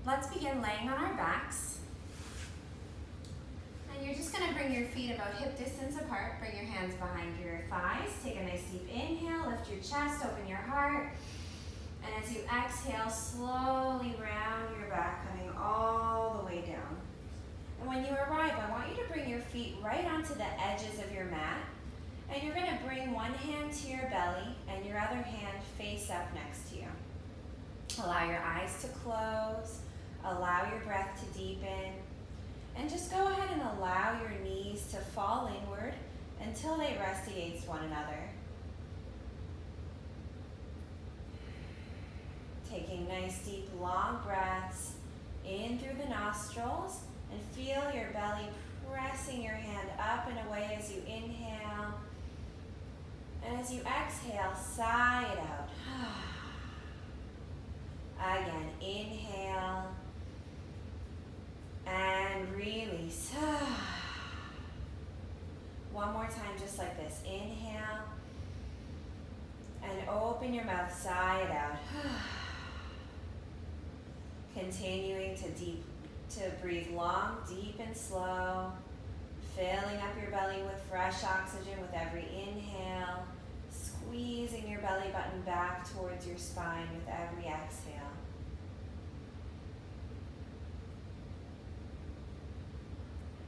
let's begin laying on our backs. And you're just gonna bring your feet about hip distance apart. Bring your hands behind your thighs. Take a nice deep inhale, lift your chest, open your heart. And as you exhale, slowly round your back, coming all the way down. And when you arrive, I want you to bring your feet right onto the edges of your mat. And you're gonna bring one hand to your belly and your other hand face up next to you. Allow your eyes to close, allow your breath to deepen, and just go ahead and allow your knees to fall inward until they rest against one another. Taking nice deep long breaths in through the nostrils and feel your belly pressing your hand up and away as you inhale. And as you exhale, sigh it out. Again, inhale and release. One more time, just like this. Inhale and open your mouth, sigh it out. Continuing to breathe long, deep, and slow. Filling up your belly with fresh oxygen with every inhale. Squeezing your belly button back towards your spine with every exhale.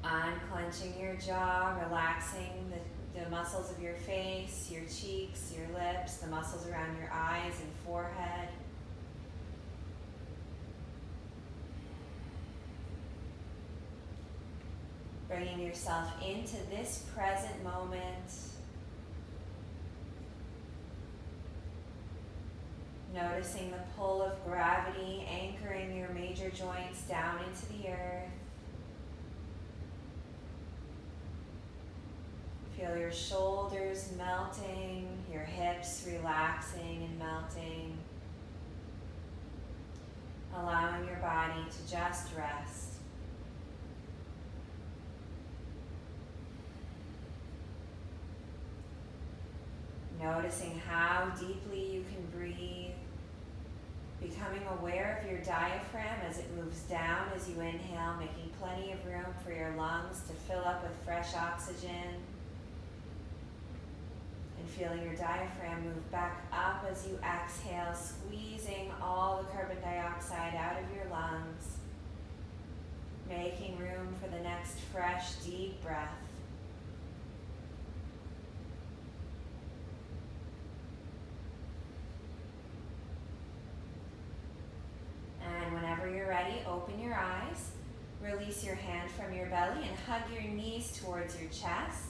Unclenching your jaw, relaxing the muscles of your face, your cheeks, your lips, the muscles around your eyes and forehead. Bringing yourself into this present moment. Noticing the pull of gravity anchoring your major joints down into the earth. Feel your shoulders melting, your hips relaxing and melting. Allowing your body to just rest. Noticing how deeply you can breathe. Becoming aware of your diaphragm as it moves down as you inhale, making plenty of room for your lungs to fill up with fresh oxygen. And feeling your diaphragm move back up as you exhale, squeezing all the carbon dioxide out of your lungs. Making room for the next fresh, deep breath. And whenever you're ready, open your eyes. Release your hand from your belly and hug your knees towards your chest.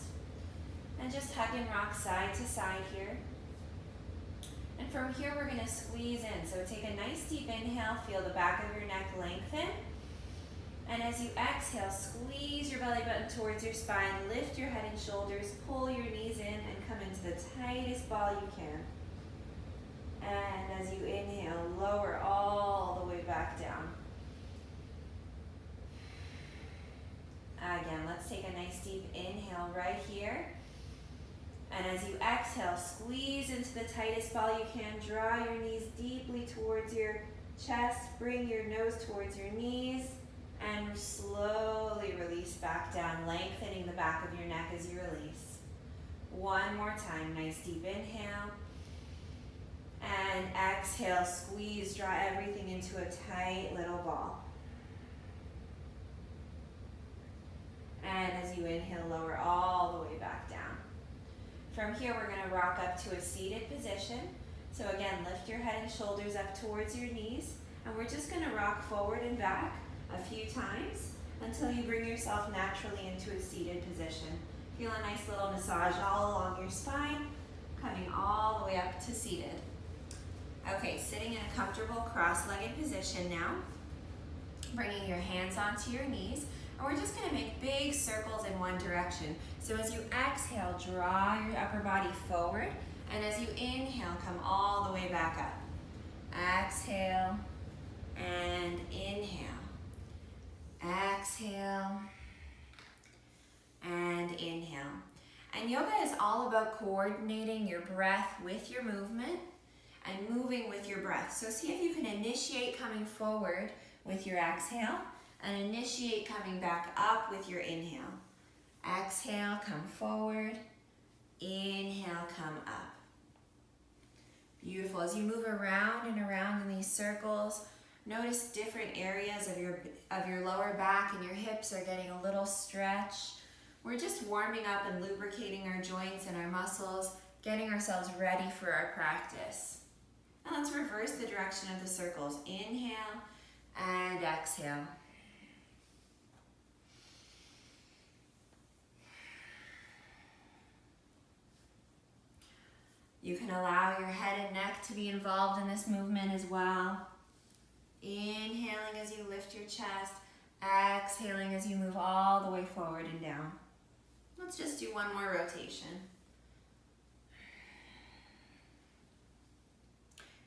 And just hug and rock side to side here. And from here, we're going to squeeze in. So take a nice deep inhale, feel the back of your neck lengthen. And as you exhale, squeeze your belly button towards your spine, lift your head and shoulders, pull your knees in, and come into the tightest ball you can. And as you inhale, lower all the way back down. Again, let's take a nice deep inhale right here. And as you exhale, squeeze into the tightest ball you can. Draw your knees deeply towards your chest. Bring your nose towards your knees. And slowly release back down, lengthening the back of your neck as you release. One more time, nice deep inhale. And exhale, squeeze, draw everything into a tight little ball. And as you inhale, lower all the way back down. From here, we're going to rock up to a seated position. So again, lift your head and shoulders up towards your knees. And we're just going to rock forward and back a few times until you bring yourself naturally into a seated position. Feel a nice little massage all along your spine, coming all the way up to seated. Okay, sitting in a comfortable cross-legged position now. Bringing your hands onto your knees. And we're just going to make big circles in one direction. So as you exhale, draw your upper body forward. And as you inhale, come all the way back up. Exhale and inhale. Exhale and inhale. And yoga is all about coordinating your breath with your movement and moving with your breath. So see if you can initiate coming forward with your exhale, and initiate coming back up with your inhale. Exhale, come forward. Inhale, come up. Beautiful. As you move around and around in these circles, notice different areas of your lower back, and your hips are getting a little stretch. We're just warming up and lubricating our joints and our muscles, getting ourselves ready for our practice. Now let's reverse the direction of the circles. Inhale and exhale. You can allow your head and neck to be involved in this movement as well. Inhaling as you lift your chest, exhaling as you move all the way forward and down. Let's just do one more rotation.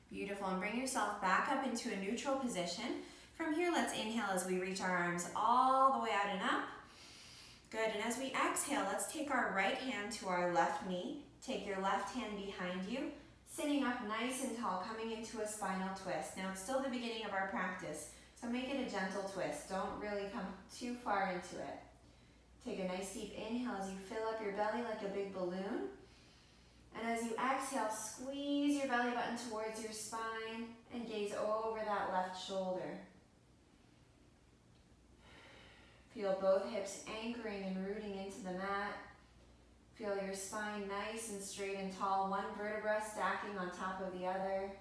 Beautiful, and bring yourself back up into a neutral position. From here, let's inhale as we reach our arms all the way out and up. Good, and as we exhale, let's take our right hand to our left knee. Take your left hand behind you, sitting up nice and tall, coming into a spinal twist. Now it's still the beginning of our practice, so make it a gentle twist. Don't really come too far into it. Take a nice deep inhale as you fill up your belly like a big balloon. And as you exhale, squeeze your belly button towards your spine and gaze over that left shoulder. Feel both hips anchoring and rooting into the mat. Feel your spine nice and straight and tall, one vertebra stacking on top of the other.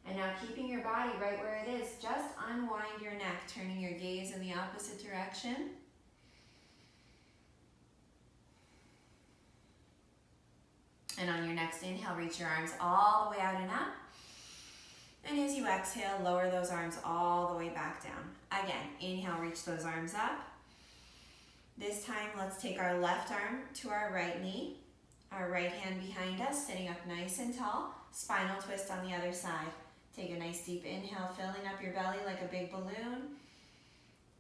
And now keeping your body right where it is, just unwind your neck, turning your gaze in the opposite direction. And on your next inhale, reach your arms all the way out and up. And as you exhale, lower those arms all the way back down. Again, inhale, reach those arms up. This time, let's take our left arm to our right knee, our right hand behind us, sitting up nice and tall, spinal twist on the other side. Take a nice deep inhale, filling up your belly like a big balloon.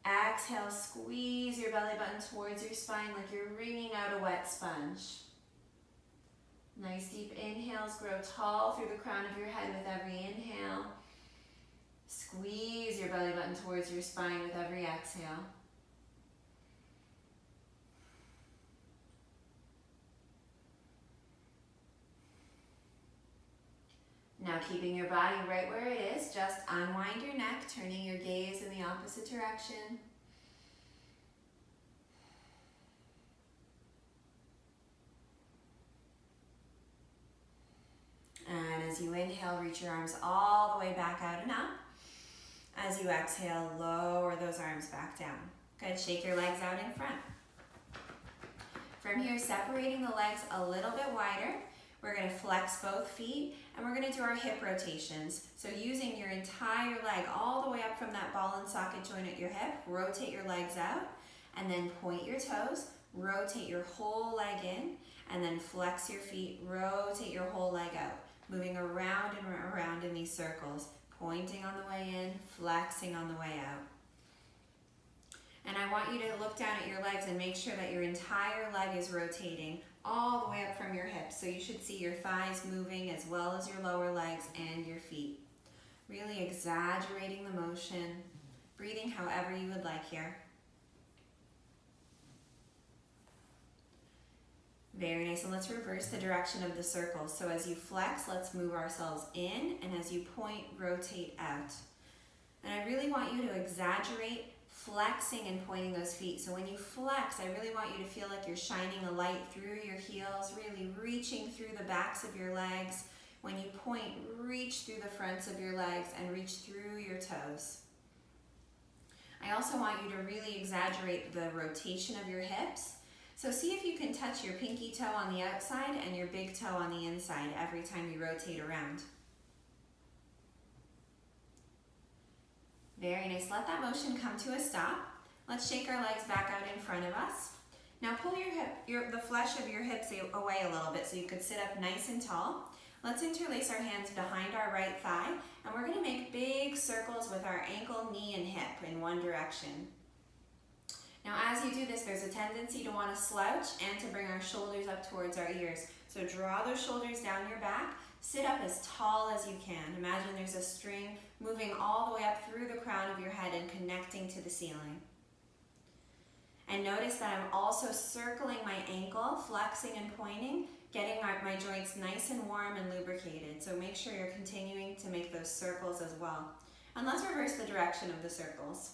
Exhale, squeeze your belly button towards your spine like you're wringing out a wet sponge. Nice deep inhales, grow tall through the crown of your head with every inhale. Squeeze your belly button towards your spine with every exhale. Now keeping your body right where it is, just unwind your neck, turning your gaze in the opposite direction. And as you inhale, reach your arms all the way back out and up. As you exhale, lower those arms back down. Good, shake your legs out in front. From here, separating the legs a little bit wider, we're going to flex both feet, and we're going to do our hip rotations. So using your entire leg all the way up from that ball and socket joint at your hip, rotate your legs out, and then point your toes, rotate your whole leg in, and then flex your feet, rotate your whole leg out, moving around and around in these circles, pointing on the way in, flexing on the way out. And I want you to look down at your legs and make sure that your entire leg is rotating all the way up from your hips. So you should see your thighs moving as well as your lower legs and your feet. Really exaggerating the motion, breathing however you would like here. Very nice, and let's reverse the direction of the circle. So as you flex, let's move ourselves in, and as you point, rotate out. And I really want you to exaggerate flexing and pointing those feet. So when you flex, I really want you to feel like you're shining a light through your heels, really reaching through the backs of your legs. When you point, reach through the fronts of your legs and reach through your toes. I also want you to really exaggerate the rotation of your hips. So see if you can touch your pinky toe on the outside and your big toe on the inside every time you rotate around. Very nice. Let that motion come to a stop. Let's shake our legs back out in front of us. Now pull the flesh of your hips away a little bit so you could sit up nice and tall. Let's interlace our hands behind our right thigh, and we're going to make big circles with our ankle, knee, and hip in one direction. Now as you do this, there's a tendency to want to slouch and to bring our shoulders up towards our ears. So draw those shoulders down your back, Sit up as tall as you can. Imagine there's a string moving all the way up through the crown of your head and connecting to the ceiling. And notice that I'm also circling my ankle, flexing and pointing, getting my joints nice and warm and lubricated. So make sure you're continuing to make those circles as well. And let's reverse the direction of the circles.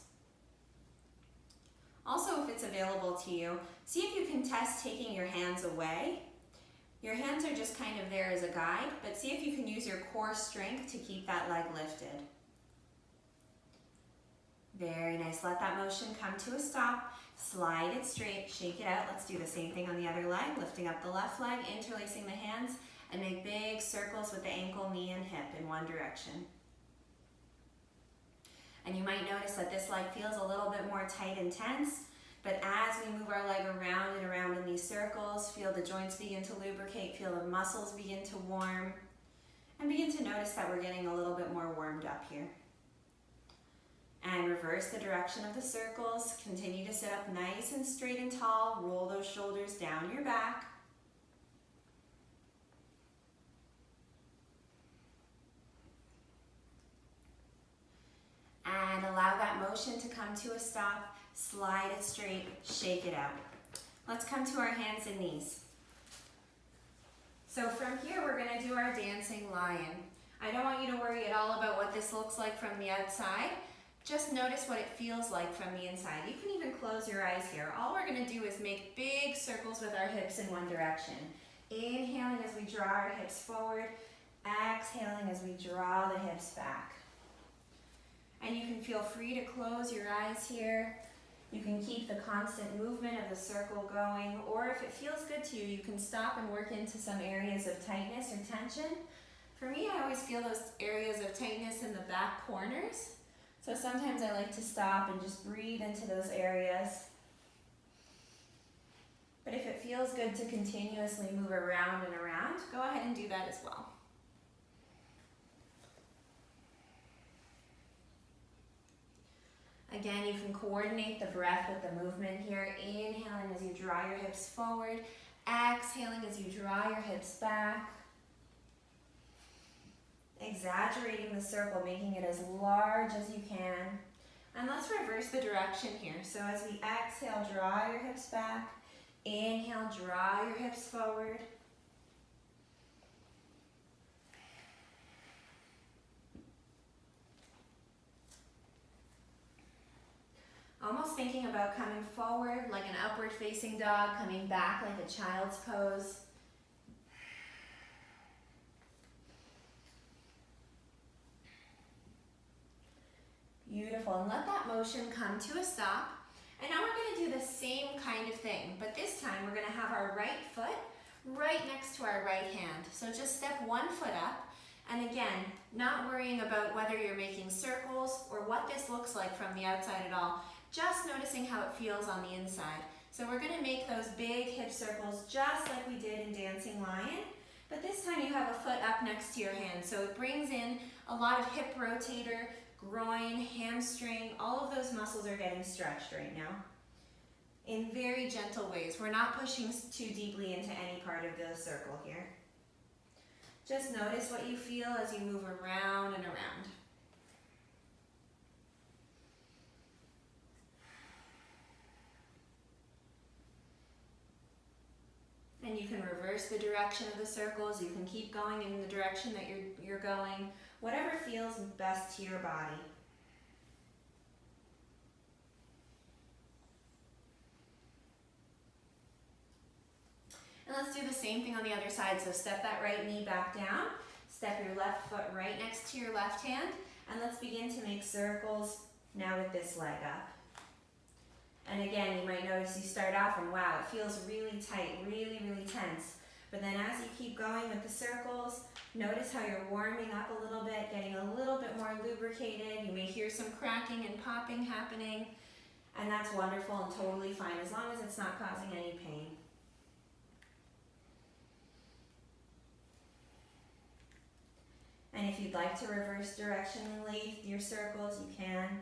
Also, if it's available to you, see if you can test taking your hands away. Your hands are just kind of there as a guide, but see if you can use your core strength to keep that leg lifted. Very nice. Let that motion come to a stop. Slide it straight, shake it out. Let's do the same thing on the other leg, lifting up the left leg, interlacing the hands, and make big circles with the ankle, knee, and hip in one direction. And you might notice that this leg feels a little bit more tight and tense, but as we move our leg around and around in these circles, feel the joints begin to lubricate, feel the muscles begin to warm, and begin to notice that we're getting a little bit more warmed up here. And reverse the direction of the circles. Continue to sit up nice and straight and tall. Roll those shoulders down your back. And allow that motion to come to a stop. Slide it straight, shake it out. Let's come to our hands and knees. So from here, we're gonna do our dancing lion. I don't want you to worry at all about what this looks like from the outside. Just notice what it feels like from the inside. You can even close your eyes here. All we're gonna do is make big circles with our hips in one direction. Inhaling as we draw our hips forward, exhaling as we draw the hips back. And you can feel free to close your eyes here. You can keep the constant movement of the circle going, or if it feels good to you, you can stop and work into some areas of tightness or tension. For me, I always feel those areas of tightness in the back corners. So sometimes I like to stop and just breathe into those areas. But if it feels good to continuously move around and around, go ahead and do that as well. Again, you can coordinate the breath with the movement here. Inhaling as you draw your hips forward. Exhaling as you draw your hips back. Exaggerating the circle, making it as large as you can. And let's reverse the direction here. So as we exhale, draw your hips back. Inhale, draw your hips forward. Almost thinking about coming forward like an upward facing dog, coming back like a child's pose. Beautiful, and let that motion come to a stop. And now we're gonna do the same kind of thing, but this time we're gonna have our right foot right next to our right hand. So just step one foot up, and again, not worrying about whether you're making circles or what this looks like from the outside at all, just noticing how it feels on the inside. So we're gonna make those big hip circles just like we did in Dancing Lion, but this time you have a foot up next to your hand. So it brings in a lot of hip rotator, groin, hamstring, all of those muscles are getting stretched right now in very gentle ways. We're not pushing too deeply into any part of the circle here. Just notice what you feel as you move around and around. And you can reverse the direction of the circles. You can keep going in the direction that you're going. Whatever feels best to your body. And let's do the same thing on the other side. So step that right knee back down. Step your left foot right next to your left hand. And let's begin to make circles now with this leg up. And again, you might notice you start off and wow, it feels really tight, really, really tense. But then as you keep going with the circles, notice how you're warming up a little bit, getting a little bit more lubricated. You may hear some cracking and popping happening, and that's wonderful and totally fine as long as it's not causing any pain. And if you'd like to reverse directionally your circles, you can.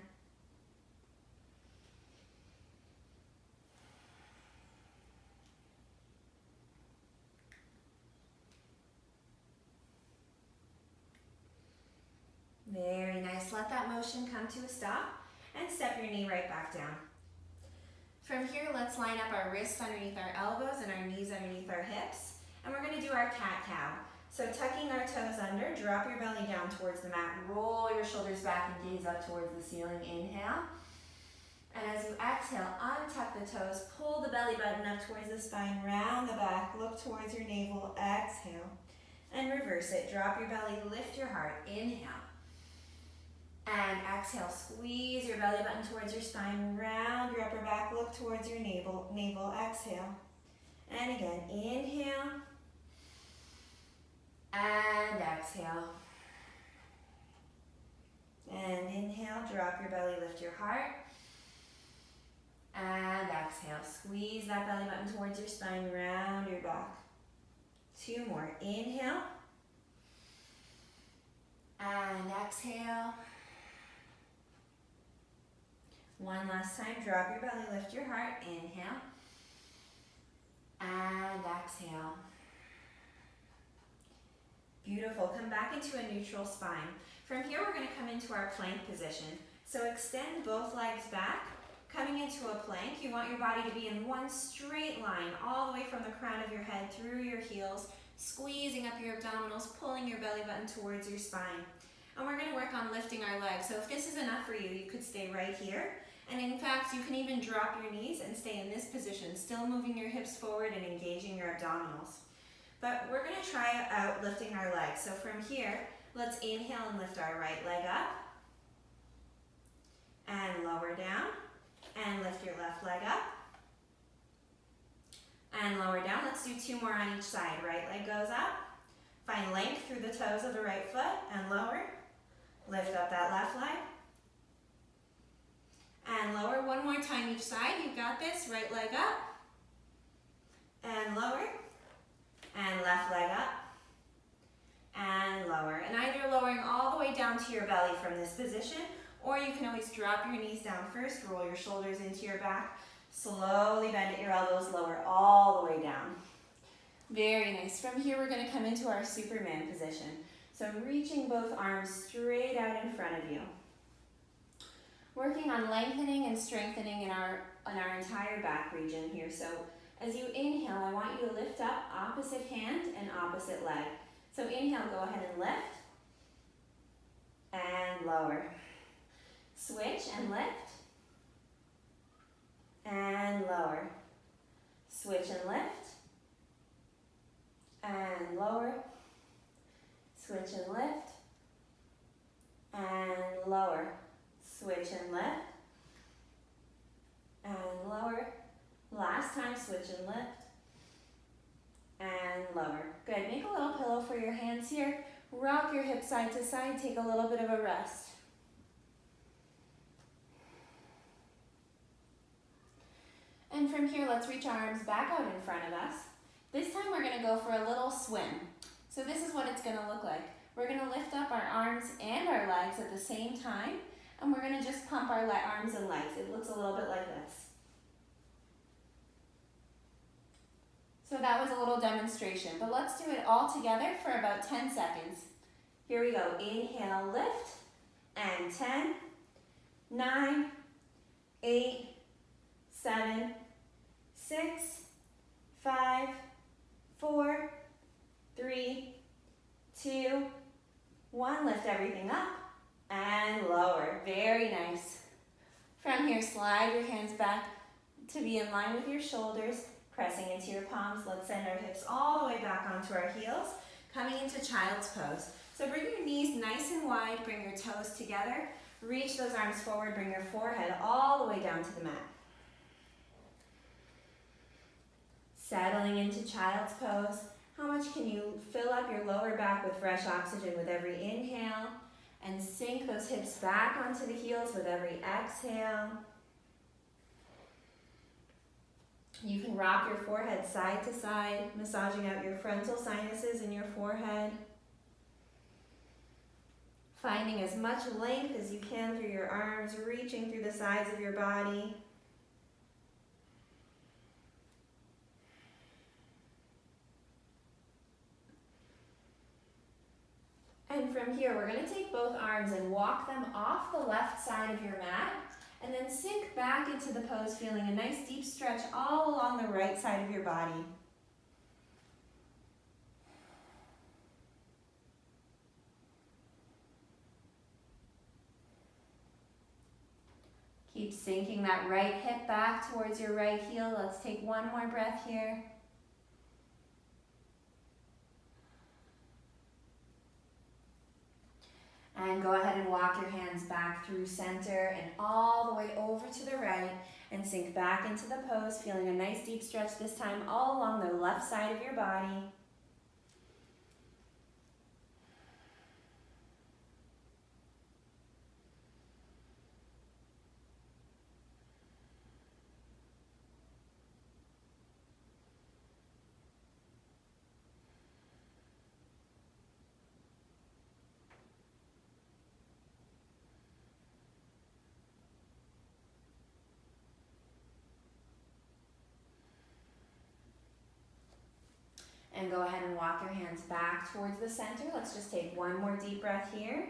let that motion come to a stop and step your knee right back down. From here, let's line up our wrists underneath our elbows and our knees underneath our hips. And we're gonna do our cat-cow. So tucking our toes under, drop your belly down towards the mat, roll your shoulders back and gaze up towards the ceiling, inhale. And as you exhale, untuck the toes, pull the belly button up towards the spine, round the back, look towards your navel, exhale. And reverse it, drop your belly, lift your heart, inhale. And exhale, squeeze your belly button towards your spine, round your upper back, look towards your navel, exhale. And again, inhale. And exhale. And inhale, drop your belly, lift your heart. And exhale, squeeze that belly button towards your spine, round your back. 2 more, inhale. And exhale. 1 last time, drop your belly, lift your heart, inhale. And exhale. Beautiful, come back into a neutral spine. From here, we're gonna come into our plank position. So extend both legs back. Coming into a plank, you want your body to be in one straight line, all the way from the crown of your head through your heels, squeezing up your abdominals, pulling your belly button towards your spine. And we're gonna work on lifting our legs. So if this is enough for you, you could stay right here. And in fact, you can even drop your knees and stay in this position, still moving your hips forward and engaging your abdominals. But we're gonna try out lifting our legs. So from here, let's inhale and lift our right leg up. And lower down. And lift your left leg up. And lower down. Let's do 2 more on each side. Right leg goes up. Find length through the toes of the right foot and lower. Lift up that left leg. And lower 1 more time each side. You've got this. Right leg up. And lower. And left leg up. And lower. And either lowering all the way down to your belly from this position, or you can always drop your knees down first, roll your shoulders into your back, slowly bend at your elbows, lower all the way down. Very nice. From here, we're gonna come into our Superman position. So reaching both arms straight out in front of you. Working on lengthening and strengthening in our entire back region here. So as you inhale, I want you to lift up opposite hand and opposite leg. So inhale, go ahead and lift. And lower. Switch and lift. And lower. Switch and lift. And lower. Switch and lift. And lower. Switch and lift. And lower. Last time, switch and lift. And lower. Good. Make a little pillow for your hands here. Rock your hips side to side. Take a little bit of a rest. And from here, let's reach our arms back out in front of us. This time we're gonna go for a little swim. So this is what it's gonna look like. We're gonna lift up our arms and our legs at the same time, and we're gonna just pump our arms and legs. It looks a little bit like this. So that was a little demonstration, but let's do it all together for about 10 seconds. Here we go. Inhale, lift, and 10, 9, 8, 7, 6, 5, 4, 3, 2, 1. Lift everything up and lower. Very nice. From here, slide your hands back to be in line with your shoulders, pressing into your palms. Let's send our hips all the way back onto our heels, coming into child's pose. So bring your knees nice and wide, bring your toes together, reach those arms forward, bring your forehead all the way down to the mat. Settling into child's pose. How much can you fill up your lower back with fresh oxygen with every inhale, and sink those hips back onto the heels with every exhale. You can rock your forehead side to side, massaging out your frontal sinuses in your forehead. Finding as much length as you can through your arms, reaching through the sides of your body. And from here, we're going to take both arms and walk them off the left side of your mat, and then sink back into the pose, feeling a nice deep stretch all along the right side of your body. Keep sinking that right hip back towards your right heel. Let's take one more breath here. And go ahead and walk your hands back through center and all the way over to the right, and sink back into the pose, feeling a nice deep stretch this time all along the left side of your body. And go ahead and walk your hands back towards the center. Let's just take one more deep breath here.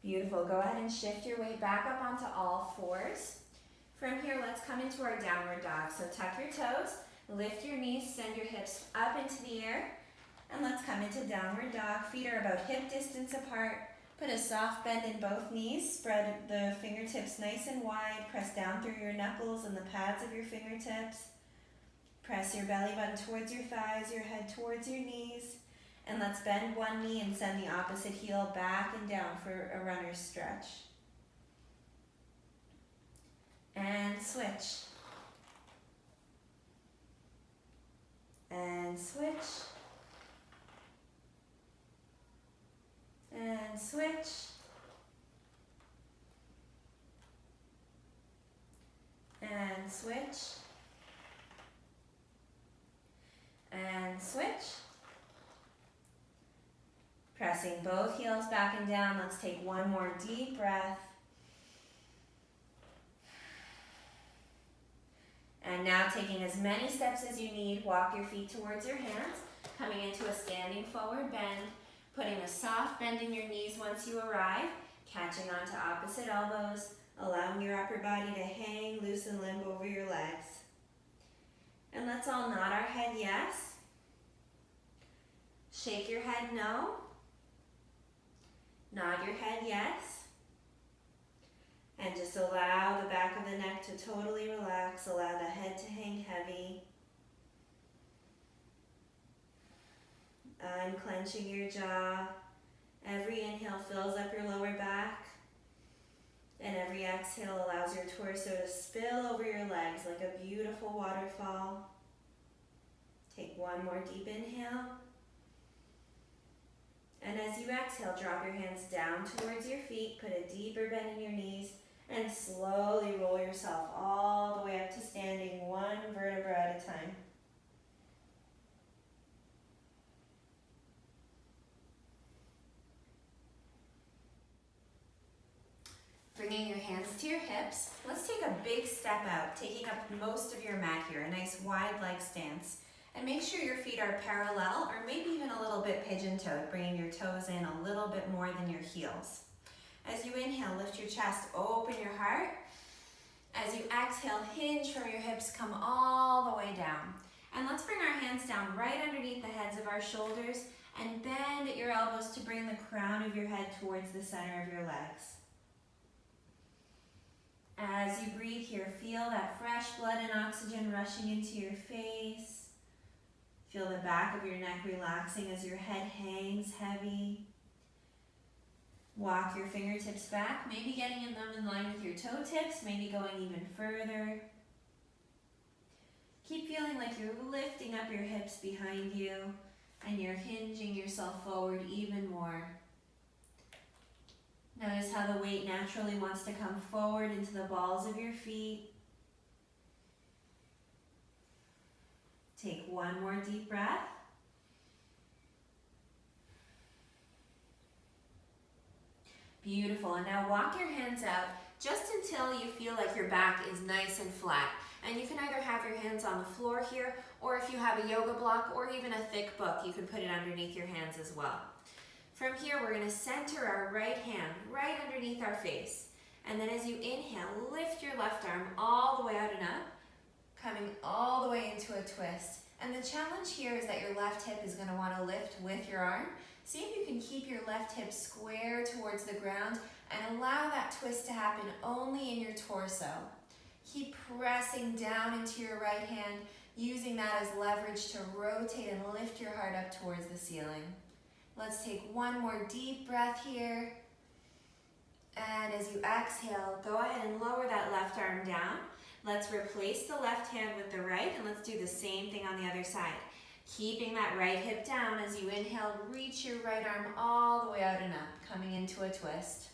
Beautiful. Go ahead and shift your weight back up onto all fours. From here, let's come into our downward dog. So tuck your toes, lift your knees, send your hips up into the air, and let's come into downward dog. Feet are about hip distance apart. Put a soft bend in both knees. Spread the fingertips nice and wide. Press down through your knuckles and the pads of your fingertips. Press your belly button towards your thighs, your head towards your knees. And let's bend one knee and send the opposite heel back and down for a runner's stretch. And switch. And switch. And switch. And switch. And switch. Pressing both heels back and down. Let's take one more deep breath. And now taking as many steps as you need, walk your feet towards your hands, coming into a standing forward bend. Putting a soft bend in your knees once you arrive, catching onto opposite elbows, allowing your upper body to hang loose and limp over your legs. And let's all nod our head yes. Shake your head no. Nod your head yes. And just allow the back of the neck to totally relax. Allow the head to hang heavy. Unclenching your jaw. Every inhale fills up your lower back. And every exhale allows your torso to spill over your legs like a beautiful waterfall. Take one more deep inhale. And as you exhale, drop your hands down towards your feet. Put a deeper bend in your knees. And slowly roll yourself all the way up to standing, one vertebra at a time. Bringing your hands to your hips, let's take a big step out, taking up most of your mat here, a nice wide leg stance. And make sure your feet are parallel or maybe even a little bit pigeon-toed, bringing your toes in a little bit more than your heels. As you inhale, lift your chest, open your heart. As you exhale, hinge from your hips, come all the way down. And let's bring our hands down right underneath the heads of our shoulders and bend at your elbows to bring the crown of your head towards the center of your legs. As you breathe here, feel that fresh blood and oxygen rushing into your face. Feel the back of your neck relaxing as your head hangs heavy. Walk your fingertips back, maybe getting them in line with your toe tips, maybe going even further. Keep feeling like you're lifting up your hips behind you and you're hinging yourself forward even more. Notice how the weight naturally wants to come forward into the balls of your feet. Take one more deep breath. Beautiful. And now walk your hands out just until you feel like your back is nice and flat. And you can either have your hands on the floor here, or if you have a yoga block or even a thick book, you can put it underneath your hands as well. From here, we're gonna center our right hand right underneath our face. And then as you inhale, lift your left arm all the way out and up, coming all the way into a twist. And the challenge here is that your left hip is gonna wanna lift with your arm. See if you can keep your left hip square towards the ground and allow that twist to happen only in your torso. Keep pressing down into your right hand, using that as leverage to rotate and lift your heart up towards the ceiling. Let's take one more deep breath here. And as you exhale, go ahead and lower that left arm down. Let's replace the left hand with the right, and let's do the same thing on the other side. Keeping that right hip down as you inhale, reach your right arm all the way out and up, coming into a twist.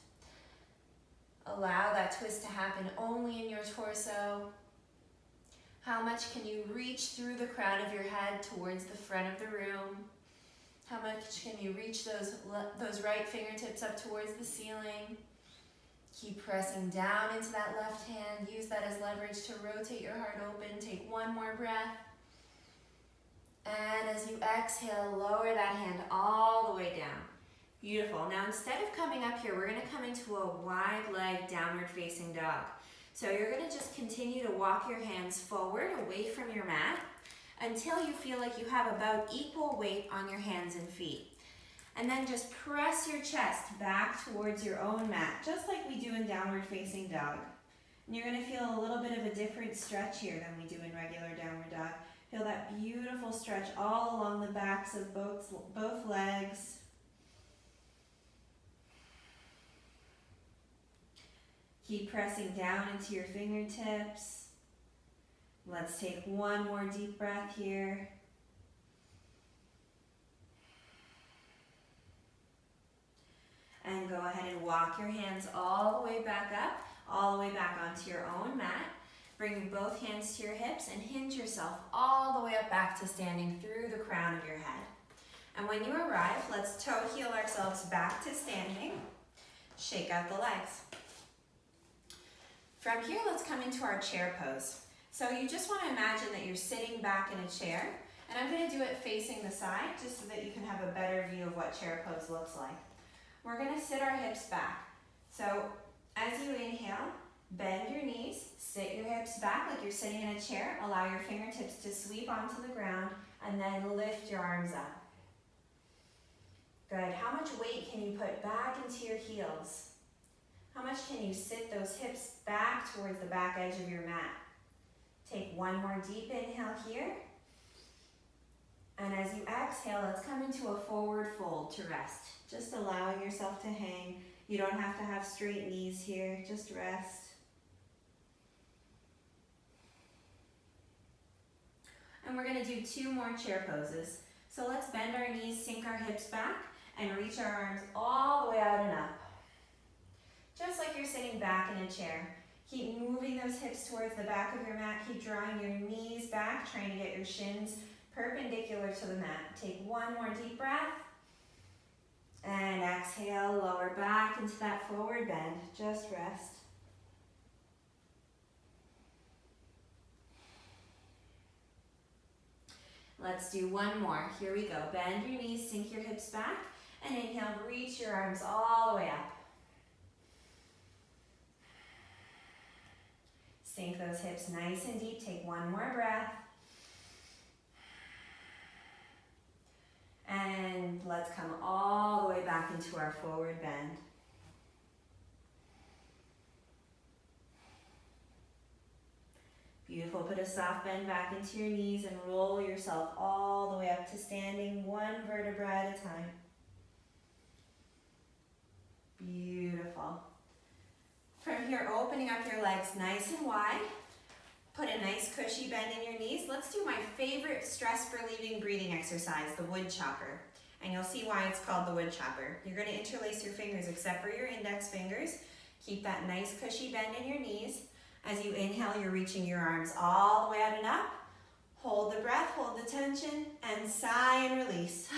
Allow that twist to happen only in your torso. How much can you reach through the crown of your head towards the front of the room? How much can you reach those right fingertips up towards the ceiling? Keep pressing down into that left hand. Use that as leverage to rotate your heart open. Take one more breath. And as you exhale, lower that hand all the way down. Beautiful. Now instead of coming up here, we're going to come into a wide leg downward facing dog. So you're going to just continue to walk your hands forward away from your mat until you feel like you have about equal weight on your hands and feet. And then just press your chest back towards your own mat, just like we do in downward facing dog. And you're going to feel a little bit of a different stretch here than we do in regular downward dog. Feel that beautiful stretch all along the backs of both legs. Keep pressing down into your fingertips. Let's take one more deep breath here. And go ahead and walk your hands all the way back up, all the way back onto your own mat. Bring both hands to your hips and hinge yourself all the way up back to standing through the crown of your head. And when you arrive, let's toe heel ourselves back to standing. Shake out the legs. From here, let's come into our chair pose. So you just want to imagine that you're sitting back in a chair, and I'm going to do it facing the side just so that you can have a better view of what chair pose looks like. We're going to sit our hips back. So as you inhale, bend your knees, sit your hips back like you're sitting in a chair, allow your fingertips to sweep onto the ground, and then lift your arms up. Good. How much weight can you put back into your heels? How much can you sit those hips back towards the back edge of your mat? Take one more deep inhale here. And as you exhale, let's come into a forward fold to rest. Just allowing yourself to hang. You don't have to have straight knees here, just rest. And we're gonna do two more chair poses. So let's bend our knees, sink our hips back, and reach our arms all the way out and up. Just like you're sitting back in a chair. Keep moving those hips towards the back of your mat. Keep drawing your knees back, trying to get your shins perpendicular to the mat. Take one more deep breath. And exhale, lower back into that forward bend. Just rest. Let's do one more. Here we go. Bend your knees, sink your hips back, and inhale, reach your arms all the way up. Sink those hips nice and deep. Take one more breath. And let's come all the way back into our forward bend. Beautiful. Put a soft bend back into your knees and roll yourself all the way up to standing, one vertebra at a time. Beautiful. From here, opening up your legs nice and wide. Put a nice cushy bend in your knees. Let's do my favorite stress relieving breathing exercise, the wood chopper. And you'll see why it's called the wood chopper. You're going to interlace your fingers except for your index fingers. Keep that nice cushy bend in your knees. As you inhale, you're reaching your arms all the way out and up. Hold the breath, hold the tension, and sigh and release.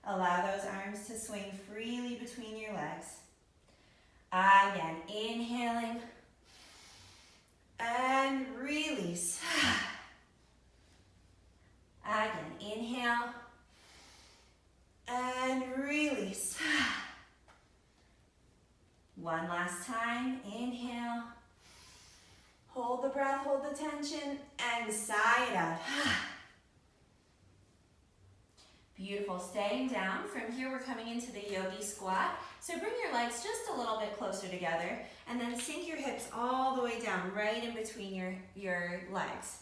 Allow those arms to swing freely between your legs. Again, inhaling and release. Again, inhale and release. One last time, inhale. Hold the breath, hold the tension, and sigh it out. Beautiful, staying down. From here, we're coming into the yogi squat. So bring your legs just a little bit closer together, and then sink your hips all the way down, right in between your legs.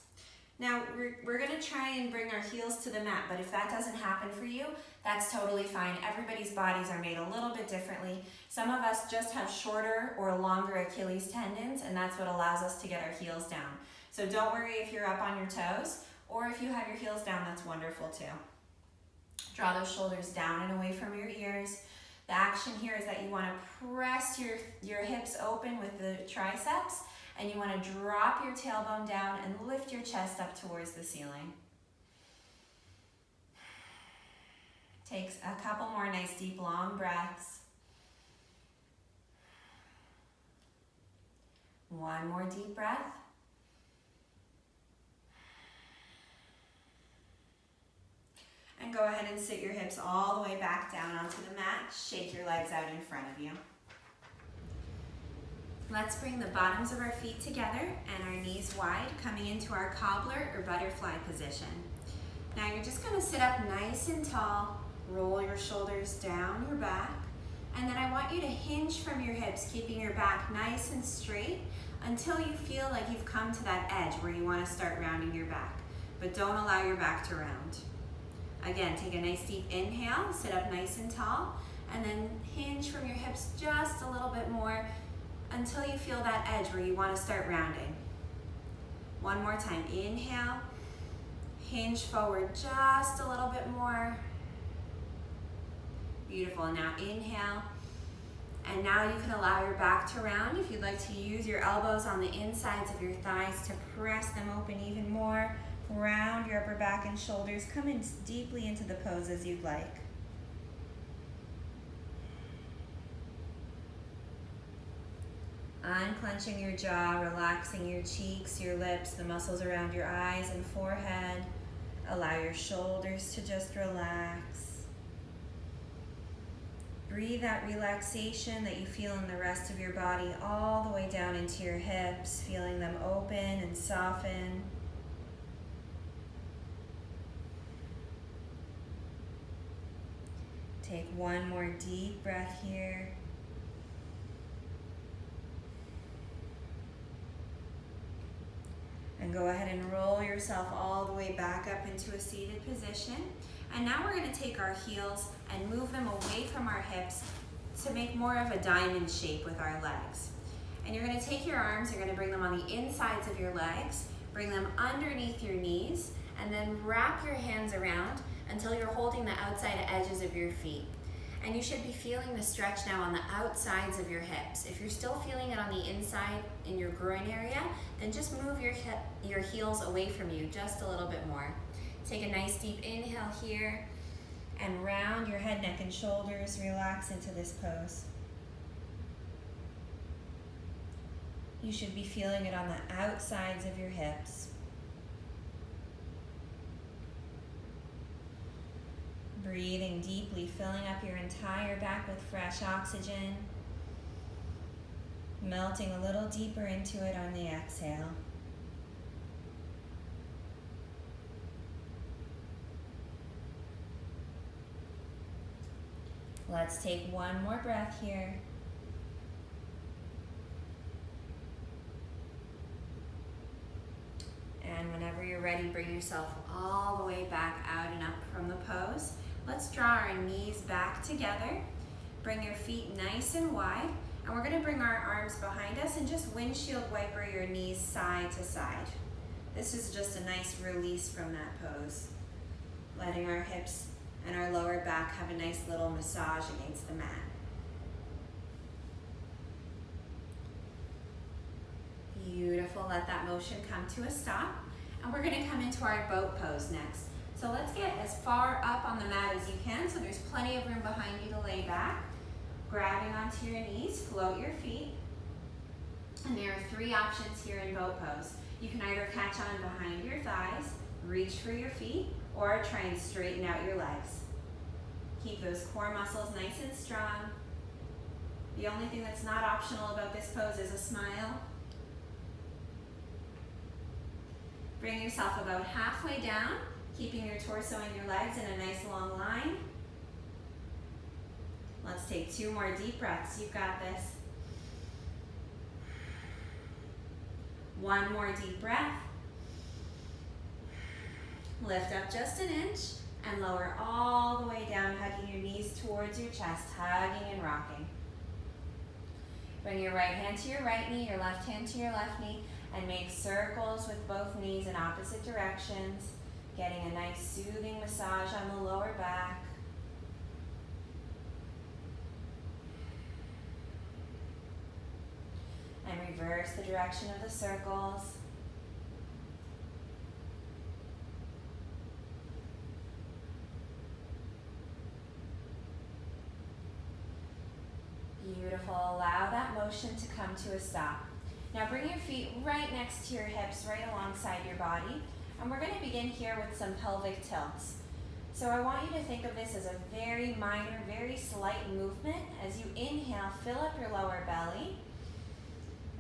Now, we're gonna try and bring our heels to the mat, but if that doesn't happen for you, that's totally fine. Everybody's bodies are made a little bit differently. Some of us just have shorter or longer Achilles tendons, and that's what allows us to get our heels down. So don't worry if you're up on your toes, or if you have your heels down, that's wonderful too. Draw those shoulders down and away from your ears. The action here is that you want to press your hips open with the triceps, and you want to drop your tailbone down and lift your chest up towards the ceiling. Takes a couple more nice deep long breaths. One more deep breath. And go ahead and sit your hips all the way back down onto the mat. Shake your legs out in front of you. Let's bring the bottoms of our feet together and our knees wide, coming into our cobbler or butterfly position. Now you're just going to sit up nice and tall, roll your shoulders down your back, and then I want you to hinge from your hips, keeping your back nice and straight until you feel like you've come to that edge where you want to start rounding your back. But don't allow your back to round. Again, take a nice deep inhale, sit up nice and tall, and then hinge from your hips just a little bit more until you feel that edge where you want to start rounding. One more time, inhale, hinge forward just a little bit more. Beautiful, now inhale, and now you can allow your back to round. If you'd like to use your elbows on the insides of your thighs to press them open even more, round your upper back and shoulders, come in deeply into the pose as you'd like. Unclenching your jaw, relaxing your cheeks, your lips, the muscles around your eyes and forehead. Allow your shoulders to just relax. Breathe that relaxation that you feel in the rest of your body all the way down into your hips, feeling them open and soften. Take one more deep breath here. And go ahead and roll yourself all the way back up into a seated position. And now we're going to take our heels and move them away from our hips to make more of a diamond shape with our legs. And you're going to take your arms, you're going to bring them on the insides of your legs, bring them underneath your knees, and then wrap your hands around until you're holding the outside edges of your feet. And you should be feeling the stretch now on the outsides of your hips. If you're still feeling it on the inside in your groin area, then just move your heels away from you just a little bit more. Take a nice deep inhale here and round your head, neck, and shoulders. Relax into this pose. You should be feeling it on the outsides of your hips. Breathing deeply, filling up your entire back with fresh oxygen. Melting a little deeper into it on the exhale. Let's take one more breath here. And whenever you're ready, bring yourself all the way back out and up from the pose. Let's draw our knees back together. Bring your feet nice and wide. And we're going to bring our arms behind us and just windshield wiper your knees side to side. This is just a nice release from that pose. Letting our hips and our lower back have a nice little massage against the mat. Beautiful, let that motion come to a stop. And we're going to come into our boat pose next. So let's get as far up on the mat as you can so there's plenty of room behind you to lay back. Grabbing onto your knees, float your feet. And there are three options here in boat pose. You can either catch on behind your thighs, reach for your feet, or try and straighten out your legs. Keep those core muscles nice and strong. The only thing that's not optional about this pose is a smile. Bring yourself about halfway down, keeping your torso and your legs in a nice long line. Let's take 2 more deep breaths. You've got this. 1 more deep breath. Lift up just an inch and lower all the way down, hugging your knees towards your chest, hugging and rocking. Bring your right hand to your right knee, your left hand to your left knee, and make circles with both knees in opposite directions, getting a nice soothing massage on the lower back. And reverse the direction of the circles. Beautiful. Allow that motion to come to a stop. Now bring your feet right next to your hips, right alongside your body. And we're going to begin here with some pelvic tilts. So I want you to think of this as a very minor, very slight movement. As you inhale, fill up your lower belly.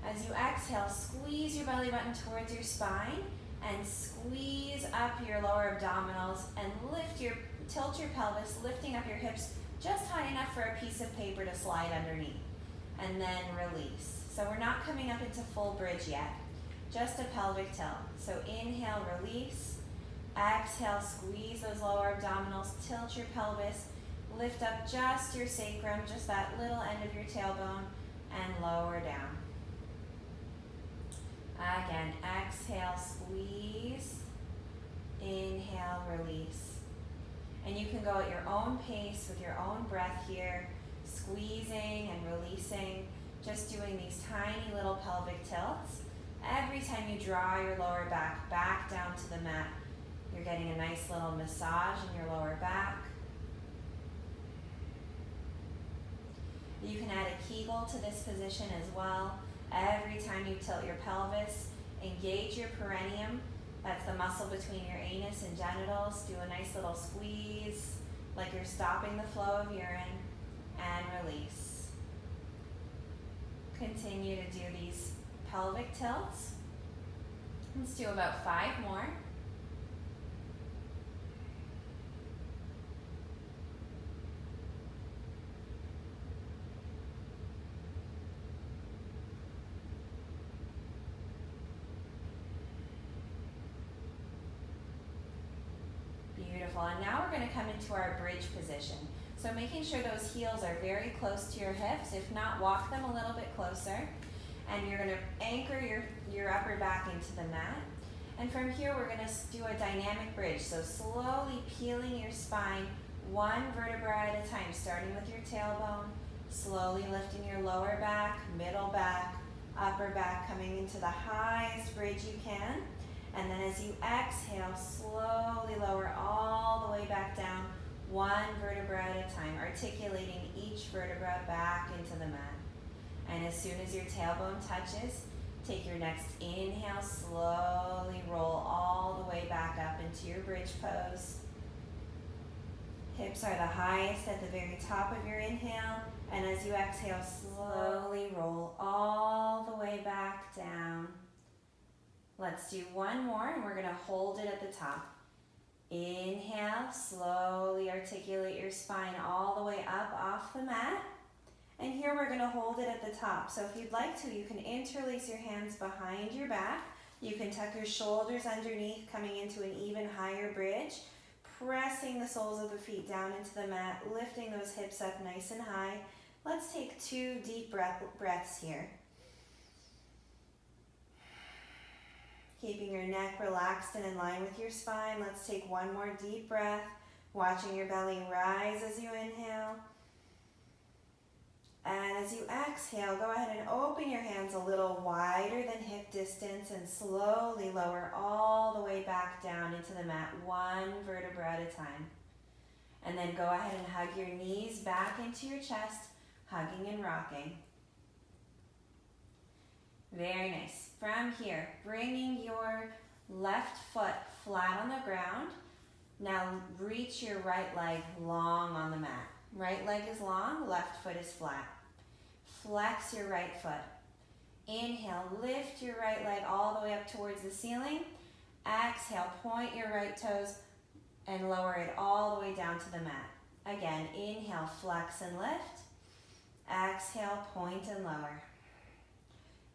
As you exhale, squeeze your belly button towards your spine and squeeze up your lower abdominals and tilt your pelvis, lifting up your hips just high enough for a piece of paper to slide underneath. And then release. So we're not coming up into full bridge yet, just a pelvic tilt. So inhale, release. Exhale, squeeze those lower abdominals, tilt your pelvis, lift up just your sacrum, just that little end of your tailbone, and lower down. Again, exhale, squeeze. Inhale, release. And you can go at your own pace with your own breath here, squeezing and releasing, just doing these tiny little pelvic tilts. Every time you draw your lower back down to the mat, you're getting a nice little massage in your lower back. You can add a Kegel to this position as well. Every time you tilt your pelvis, engage your perineum. That's the muscle between your anus and genitals. Do a nice little squeeze, like you're stopping the flow of urine, and release. Continue to do these pelvic tilts. Let's do about 5 more. Beautiful. And now we're going to come into our bridge position. So making sure those heels are very close to your hips. If not, walk them a little bit closer. And you're going to anchor your upper back into the mat. And from here, we're going to do a dynamic bridge. So slowly peeling your spine 1 vertebra at a time, starting with your tailbone, slowly lifting your lower back, middle back, upper back, coming into the highest bridge you can. And then as you exhale, slowly lower all the way back down, 1 vertebra at a time, articulating each vertebra back into the mat. And as soon as your tailbone touches, take your next inhale, slowly roll all the way back up into your bridge pose. Hips are the highest at the very top of your inhale, and as you exhale, slowly roll all the way back down. Let's do 1 more, and we're going to hold it at the top. Inhale, slowly articulate your spine all the way up off the mat. And here we're going to hold it at the top. So if you'd like to, you can interlace your hands behind your back. You can tuck your shoulders underneath, coming into an even higher bridge. Pressing the soles of the feet down into the mat, lifting those hips up nice and high. Let's take 2 deep breaths here. Keeping your neck relaxed and in line with your spine. Let's take 1 more deep breath, watching your belly rise as you inhale. And as you exhale, go ahead and open your hands a little wider than hip distance and slowly lower all the way back down into the mat, 1 vertebra at a time. And then go ahead and hug your knees back into your chest, hugging and rocking. Very nice. From here, bringing your left foot flat on the ground. Now reach your right leg long on the mat. Right leg is long, left foot is flat. Flex your right foot. Inhale, lift your right leg all the way up towards the ceiling. Exhale, point your right toes and lower it all the way down to the mat. Again, inhale, flex and lift. Exhale, point and lower.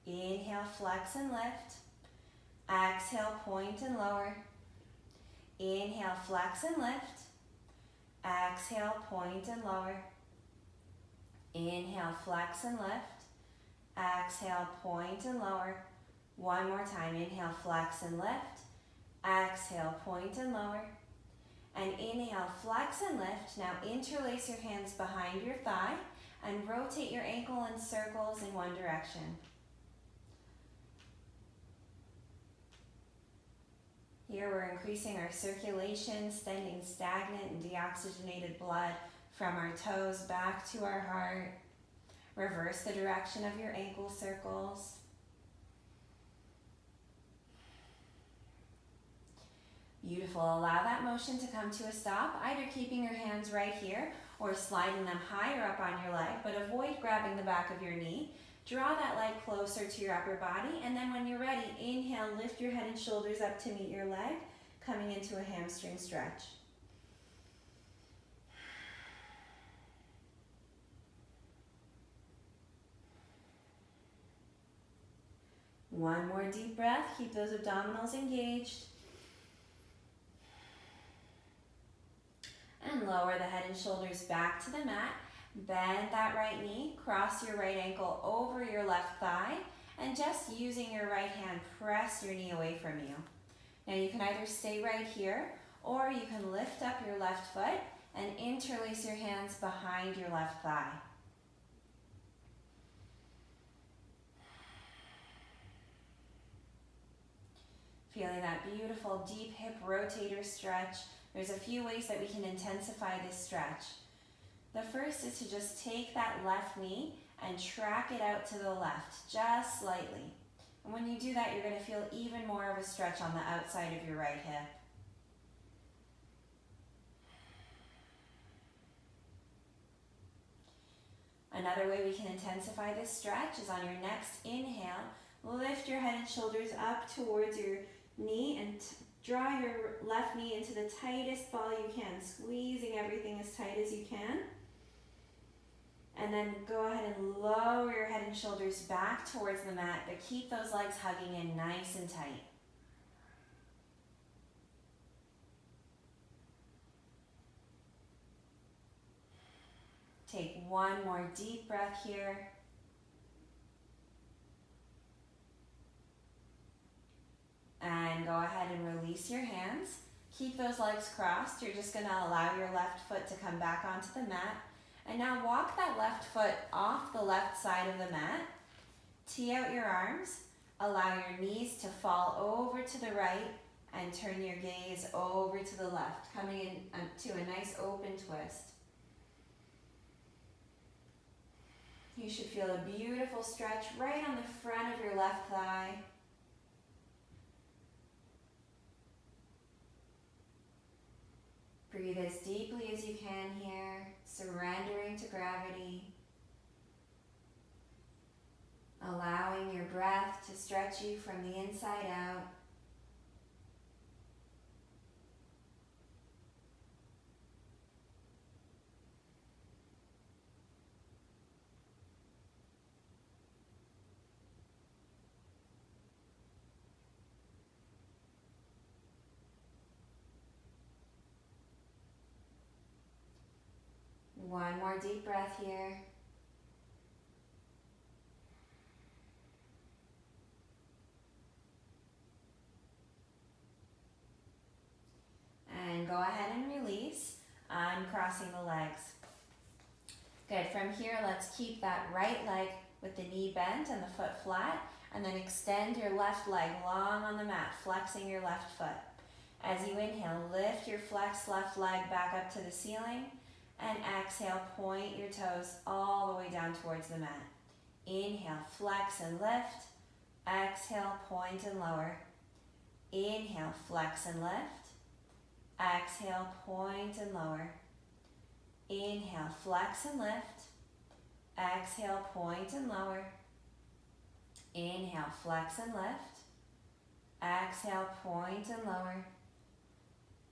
Inhale, flex and lift. Exhale, point and lower. Inhale, flex and lift. Exhale, point and lower. Inhale, flex and lift. Exhale, point and lower. One more time. Inhale, flex and lift. Exhale, point and lower. And inhale, flex and lift. Now interlace your hands behind your thigh and rotate your ankle in circles in one direction. Here we're increasing our circulation, sending stagnant and deoxygenated blood from our toes back to our heart. Reverse the direction of your ankle circles. Beautiful. Allow that motion to come to a stop, either keeping your hands right here or sliding them higher up on your leg, but avoid grabbing the back of your knee. Draw that leg closer to your upper body, and then when you're ready, inhale, lift your head and shoulders up to meet your leg, coming into a hamstring stretch. One more deep breath. Keep those abdominals engaged. And lower the head and shoulders back to the mat. Bend that right knee, cross your right ankle over your left thigh, and just using your right hand, press your knee away from you. Now you can either stay right here, or you can lift up your left foot and interlace your hands behind your left thigh. Feeling that beautiful deep hip rotator stretch. There's a few ways that we can intensify this stretch. The first is to just take that left knee and track it out to the left, just slightly. And when you do that, you're going to feel even more of a stretch on the outside of your right hip. Another way we can intensify this stretch is on your next inhale. Lift your head and shoulders up towards your knee and draw your left knee into the tightest ball you can, squeezing everything as tight as you can. And then go ahead and lower your head and shoulders back towards the mat, but keep those legs hugging in nice and tight. Take one more deep breath here. And go ahead and release your hands. Keep those legs crossed. You're just going to allow your left foot to come back onto the mat. And now walk that left foot off the left side of the mat. Tee out your arms. Allow your knees to fall over to the right and turn your gaze over to the left, coming into a nice open twist. You should feel a beautiful stretch right on the front of your left thigh. Breathe as deeply as you can here, surrendering to gravity. Allowing your breath to stretch you from the inside out. One more deep breath here. And go ahead and release, uncrossing the legs. Good, from here let's keep that right leg with the knee bent and the foot flat, and then extend your left leg long on the mat, flexing your left foot. As you inhale, lift your flexed left leg back up to the ceiling. And exhale, point your toes all the way down towards the mat. Inhale, flex and lift. Exhale, point and lower. Inhale, flex and lift. Exhale, point and lower. Inhale, flex and lift. Exhale, point and lower. Inhale, flex and lift. Exhale, point and lower.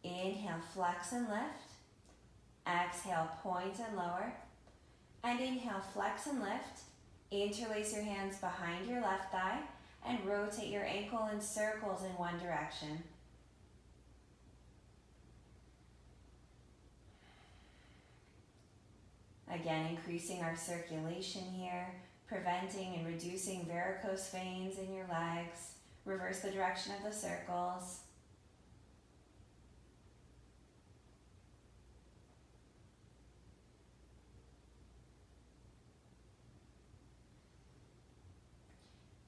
Inhale, flex and lift. Exhale, point and lower. And inhale, flex and lift. Interlace your hands behind your left thigh and rotate your ankle in circles in one direction. Again, increasing our circulation here, preventing and reducing varicose veins in your legs. Reverse the direction of the circles.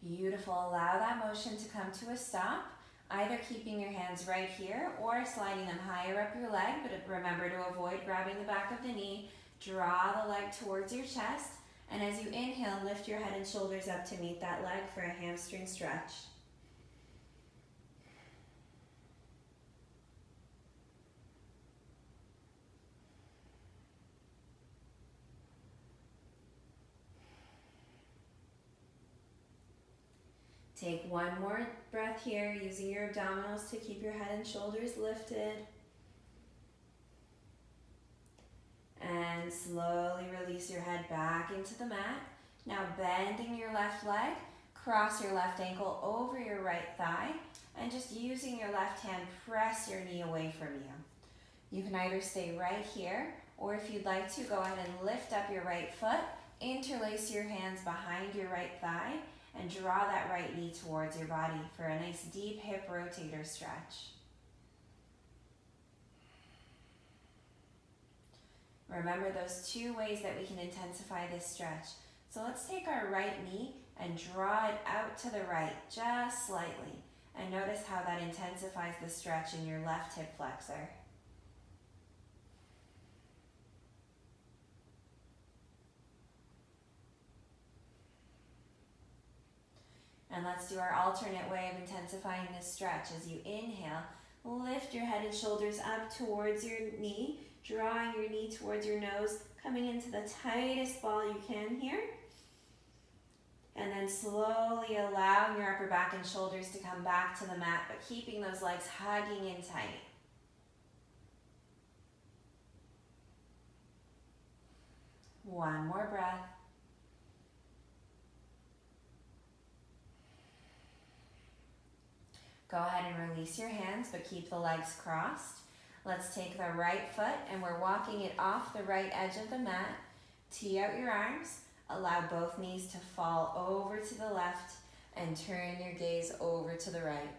Beautiful. Allow that motion to come to a stop, either keeping your hands right here or sliding them higher up your leg, but remember to avoid grabbing the back of the knee. Draw the leg towards your chest, and as you inhale, lift your head and shoulders up to meet that leg for a hamstring stretch. Take one more breath here, using your abdominals to keep your head and shoulders lifted. And slowly release your head back into the mat. Now bending your left leg, cross your left ankle over your right thigh, and just using your left hand, press your knee away from you. You can either stay right here, or if you'd like to, go ahead and lift up your right foot, interlace your hands behind your right thigh, and draw that right knee towards your body for a nice deep hip rotator stretch. Remember those two ways that we can intensify this stretch. So let's take our right knee and draw it out to the right, just slightly. And notice how that intensifies the stretch in your left hip flexor. And let's do our alternate way of intensifying this stretch. As you inhale, lift your head and shoulders up towards your knee, drawing your knee towards your nose, coming into the tightest ball you can here. And then slowly allowing your upper back and shoulders to come back to the mat, but keeping those legs hugging in tight. One more breath. Go ahead and release your hands, but keep the legs crossed. Let's take the right foot and we're walking it off the right edge of the mat. Tee out your arms. Allow both knees to fall over to the left and turn your gaze over to the right.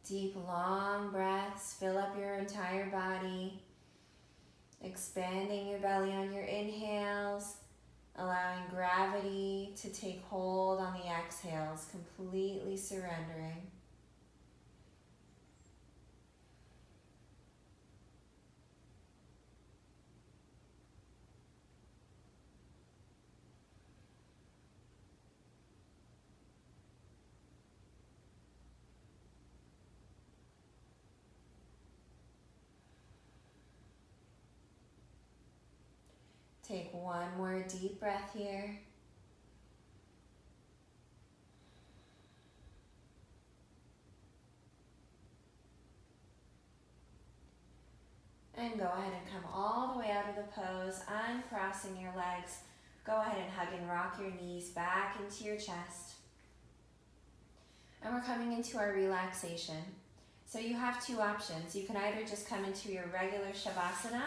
Deep, long breaths. Fill up your entire body. Expanding your belly on your inhales. Allowing gravity to take hold on the exhales, completely surrendering. Take one more deep breath here. And go ahead and come all the way out of the pose, uncrossing your legs. Go ahead and hug and rock your knees back into your chest. And we're coming into our relaxation. So you have two options. You can either just come into your regular Shavasana,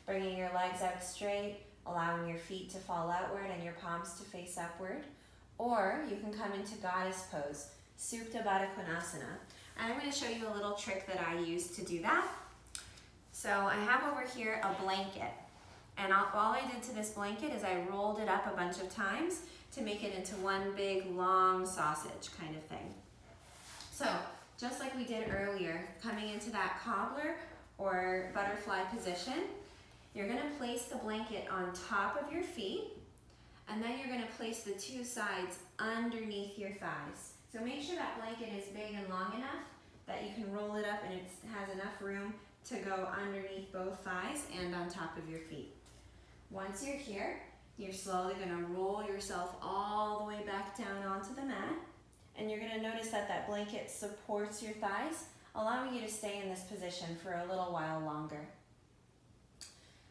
bringing your legs out straight, allowing your feet to fall outward and your palms to face upward. Or you can come into Goddess Pose, Supta Baddha Konasana. And I'm going to show you a little trick that I use to do that. So I have over here a blanket. And all I did to this blanket is I rolled it up a bunch of times to make it into one big long sausage kind of thing. So just like we did earlier, coming into that cobbler or butterfly position, you're going to place the blanket on top of your feet, and then you're going to place the two sides underneath your thighs. So make sure that blanket is big and long enough that you can roll it up and it has enough room to go underneath both thighs and on top of your feet. Once you're here, you're slowly going to roll yourself all the way back down onto the mat, and you're going to notice that that blanket supports your thighs, allowing you to stay in this position for a little while longer.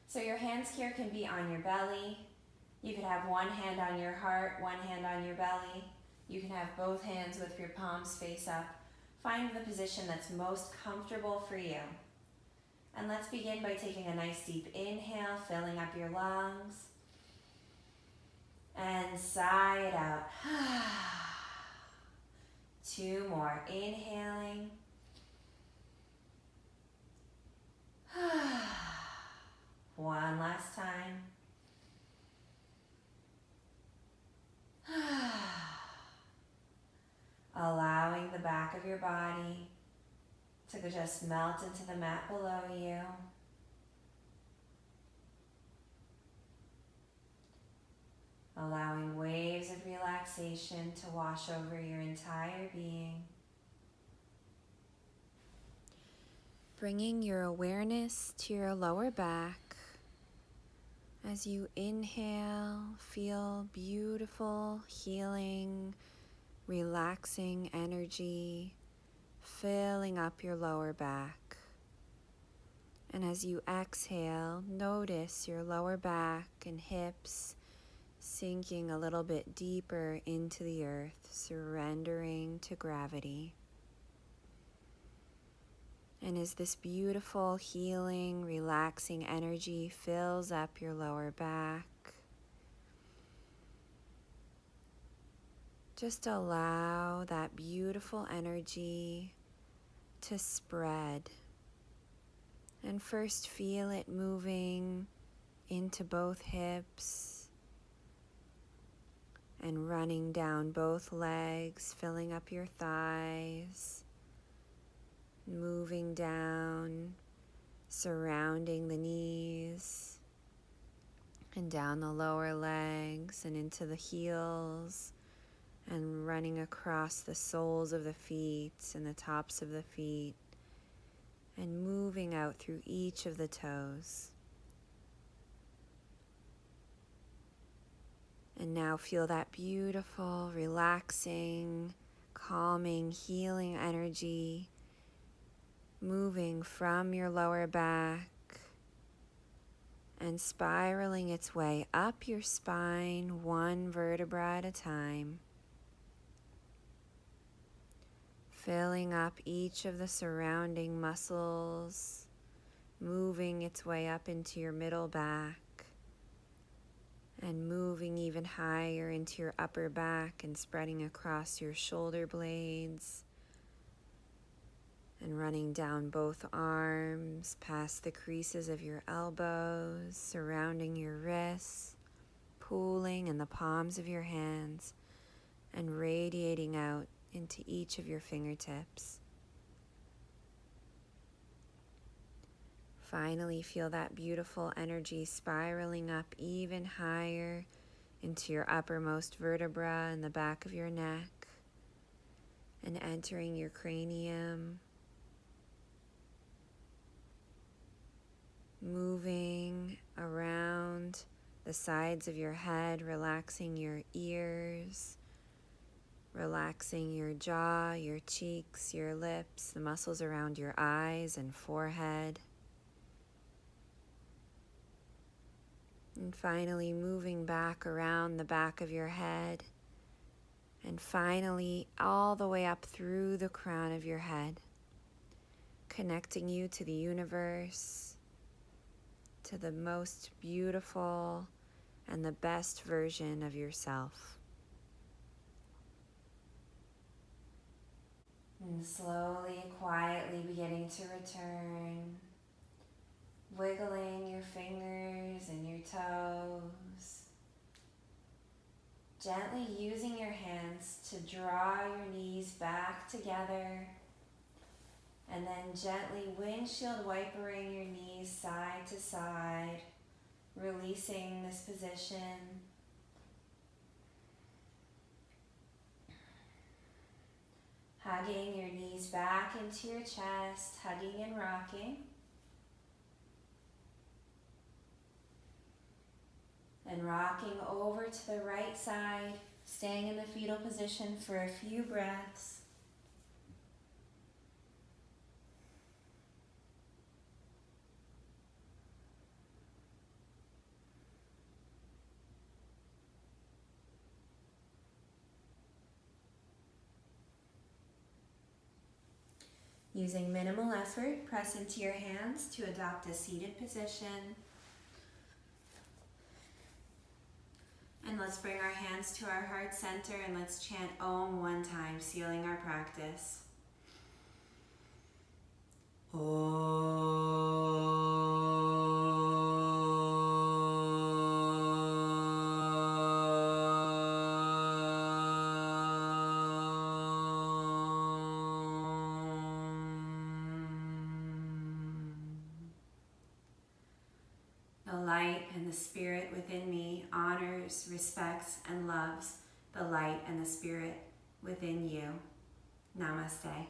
So your hands here can be on your belly. You could have one hand on your heart, one hand on your belly. You can have both hands with your palms face up. Find the position that's most comfortable for you. And let's begin by taking a nice deep inhale, filling up your lungs. And sigh it out. 2 more. Inhaling. One last time. Allowing the back of your body to just melt into the mat below you. Allowing waves of relaxation to wash over your entire being. Bringing your awareness to your lower back. As you inhale, feel beautiful, healing, relaxing energy filling up your lower back. And as you exhale, notice your lower back and hips sinking a little bit deeper into the earth, surrendering to gravity. And as this beautiful, healing, relaxing energy fills up your lower back, just allow that beautiful energy to spread. And first feel it moving into both hips and running down both legs, filling up your thighs. Moving down, surrounding the knees, and down the lower legs and into the heels, and running across the soles of the feet and the tops of the feet, and moving out through each of the toes. And now feel that beautiful, relaxing, calming, healing energy moving from your lower back and spiraling its way up your spine, one vertebra at a time, filling up each of the surrounding muscles, moving its way up into your middle back, and moving even higher into your upper back and spreading across your shoulder blades, and running down both arms, past the creases of your elbows, surrounding your wrists, pooling in the palms of your hands, and radiating out into each of your fingertips. Finally, feel that beautiful energy spiraling up even higher into your uppermost vertebra in the back of your neck and entering your cranium, moving around the sides of your head, relaxing your ears, relaxing your jaw, your cheeks, your lips, the muscles around your eyes and forehead. And finally moving back around the back of your head, and finally all the way up through the crown of your head, connecting you to the universe, to the most beautiful and the best version of yourself. And slowly, quietly beginning to return, wiggling your fingers and your toes, gently using your hands to draw your knees back together And then gently windshield wipering your knees side to side, releasing this position. Hugging your knees back into your chest, hugging and rocking. And rocking over to the right side, staying in the fetal position for a few breaths. Using minimal effort, press into your hands to adopt a seated position. And let's bring our hands to our heart center and let's chant Om one time, sealing our practice. The light and the spirit within me honors, respects, and loves the light and the spirit within you. Namaste.